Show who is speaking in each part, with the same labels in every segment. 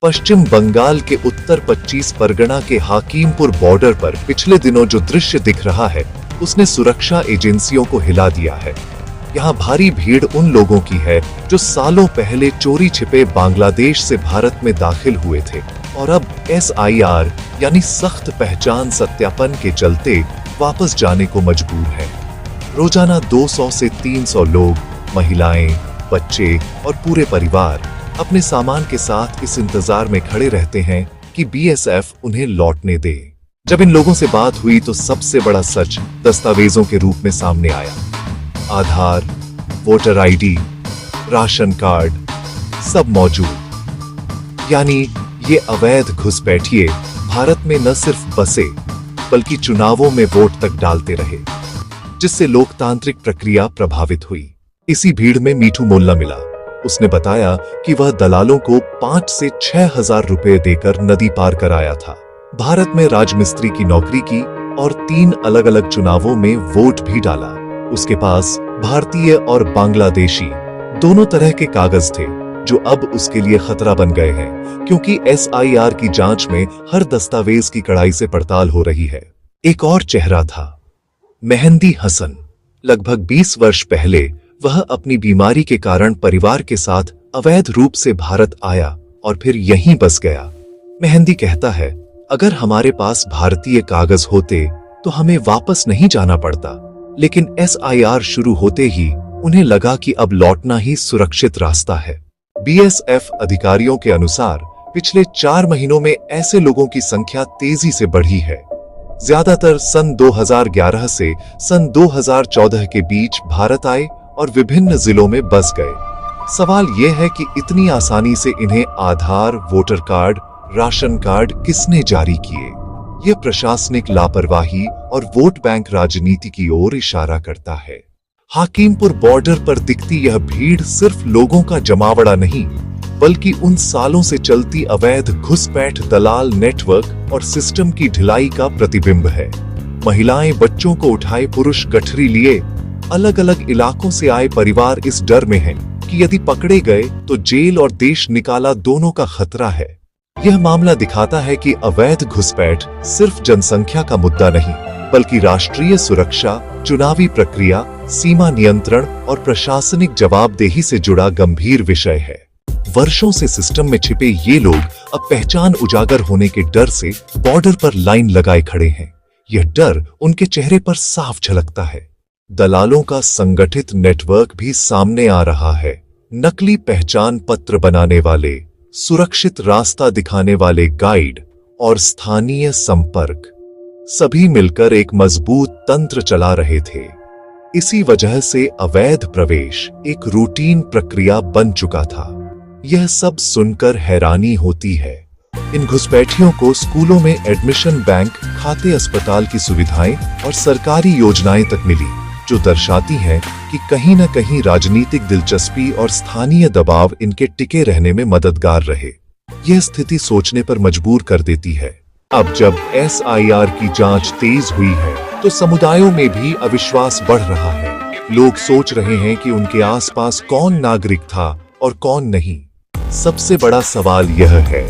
Speaker 1: पश्चिम बंगाल के उत्तर 25 परगना के हाकिमपुर बॉर्डर पर पिछले दिनों जो दृश्य दिख रहा है उसने सुरक्षा एजेंसियों को हिला दिया है। यहाँ भारी भीड़ उन लोगों की है जो सालों पहले चोरी छिपे बांग्लादेश से भारत में दाखिल हुए थे और अब SIR यानी सख्त पहचान सत्यापन के चलते वापस जाने को मजबूर है। रोजाना 200 से 300 लोग, महिलाएं, बच्चे और पूरे परिवार अपने सामान के साथ इस इंतजार में खड़े रहते हैं कि BSF उन्हें लौटने दे। जब इन लोगों से बात हुई तो सबसे बड़ा सच दस्तावेजों के रूप में सामने आया। आधार, वोटर ID, राशन कार्ड सब मौजूद। यानी ये अवैध घुसपैठिए भारत में न सिर्फ बसे बल्कि चुनावों में वोट तक डालते रहे, जिससे लोकतांत्रिक प्रक्रिया प्रभावित हुई। इसी भीड़ में मीठू मोल्ला मिला। उसने बताया कि वह दलालों को 5 से 6 हजार रुपए देकर नदी पार कराया था, भारत में राजमिस्त्री की नौकरी की और 3 अलग अलग चुनावों में वोट भी डाला। उसके पास भारतीय और बांग्लादेशी दोनों तरह के कागज थे जो अब उसके लिए खतरा बन गए हैं, क्योंकि SIR की जांच में हर दस्तावेज की कड़ाई से पड़ताल हो रही है। एक और चेहरा था, मेहंदी हसन। लगभग 20 वर्ष पहले वह अपनी बीमारी के कारण परिवार के साथ अवैध रूप से भारत आया और फिर यहीं बस गया। मेहंदी कहता है, अगर हमारे पास भारतीय कागज होते तो हमें वापस नहीं जाना पड़ता, लेकिन SIR शुरू होते ही उन्हें लगा कि अब लौटना ही सुरक्षित रास्ता है। BSF अधिकारियों के अनुसार पिछले 4 महीनों में ऐसे लोगों की संख्या तेजी से बढ़ी है। ज्यादातर सन 2011 से सन 2014 के बीच भारत आए और विभिन्न जिलों में बस गए। सवाल यह है कि इतनी आसानी से इन्हें आधार, वोटर कार्ड, राशन कार्ड किसने जारी किए? यह प्रशासनिक लापरवाही और वोट बैंक राजनीति की ओर इशारा करता है। हाकिमपुर बॉर्डर पर दिखती यह भीड़ सिर्फ लोगों का जमावड़ा नहीं, बल्कि उन सालों से चलती अवैध घुसपैठ दलाल नेटवर्क और सिस्टम की ढिलाई का प्रतिबिंब है। महिलाएं, बच्चों को उठाए पुरुष गठरी लिए अलग अलग इलाकों से आए परिवार इस डर में हैं कि यदि पकड़े गए तो जेल और देश निकाला दोनों का खतरा है। यह मामला दिखाता है कि अवैध घुसपैठ सिर्फ जनसंख्या का मुद्दा नहीं, बल्कि राष्ट्रीय सुरक्षा, चुनावी प्रक्रिया, सीमा नियंत्रण और प्रशासनिक जवाबदेही से जुड़ा गंभीर विषय है। वर्षों से सिस्टम में छिपे ये लोग अब पहचान उजागर होने के डर से बॉर्डर पर लाइन लगाए खड़े हैं। यह डर उनके चेहरे पर साफ झलकता है। दलालों का संगठित नेटवर्क भी सामने आ रहा है। नकली पहचान पत्र बनाने वाले, सुरक्षित रास्ता दिखाने वाले गाइड और स्थानीय संपर्क सभी मिलकर एक मजबूत तंत्र चला रहे थे। इसी वजह से अवैध प्रवेश एक रूटीन प्रक्रिया बन चुका था। यह सब सुनकर हैरानी होती है। इन घुसपैठियों को स्कूलों में एडमिशन, बैंक खाते, अस्पताल की सुविधाएं और सरकारी योजनाएं तक मिली, जो दर्शाती है कि कहीं न कहीं राजनीतिक दिलचस्पी और स्थानीय दबाव इनके टिके रहने में मददगार रहे। यह स्थिति सोचने पर मजबूर कर देती है। अब जब SIR की जांच तेज हुई है तो समुदायों में भी अविश्वास बढ़ रहा है। लोग सोच रहे हैं कि उनके आसपास कौन नागरिक था और कौन नहीं। सबसे बड़ा सवाल यह है,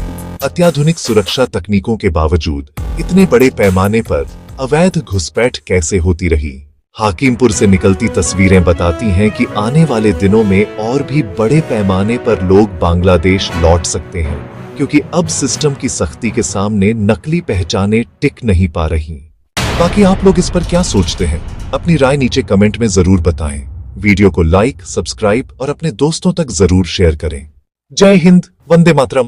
Speaker 1: अत्याधुनिक सुरक्षा तकनीकों के बावजूद इतने बड़े पैमाने पर अवैध घुसपैठ कैसे होती रही? हाकिमपुर से निकलती तस्वीरें बताती हैं कि आने वाले दिनों में और भी बड़े पैमाने पर लोग बांग्लादेश लौट सकते हैं, क्योंकि अब सिस्टम की सख्ती के सामने नकली पहचानें टिक नहीं पा रही। बाकी आप लोग इस पर क्या सोचते हैं? अपनी राय नीचे कमेंट में जरूर बताएं। वीडियो को लाइक, सब्सक्राइब और अपने दोस्तों तक जरूर शेयर करें। जय हिंद, वंदे मातरम।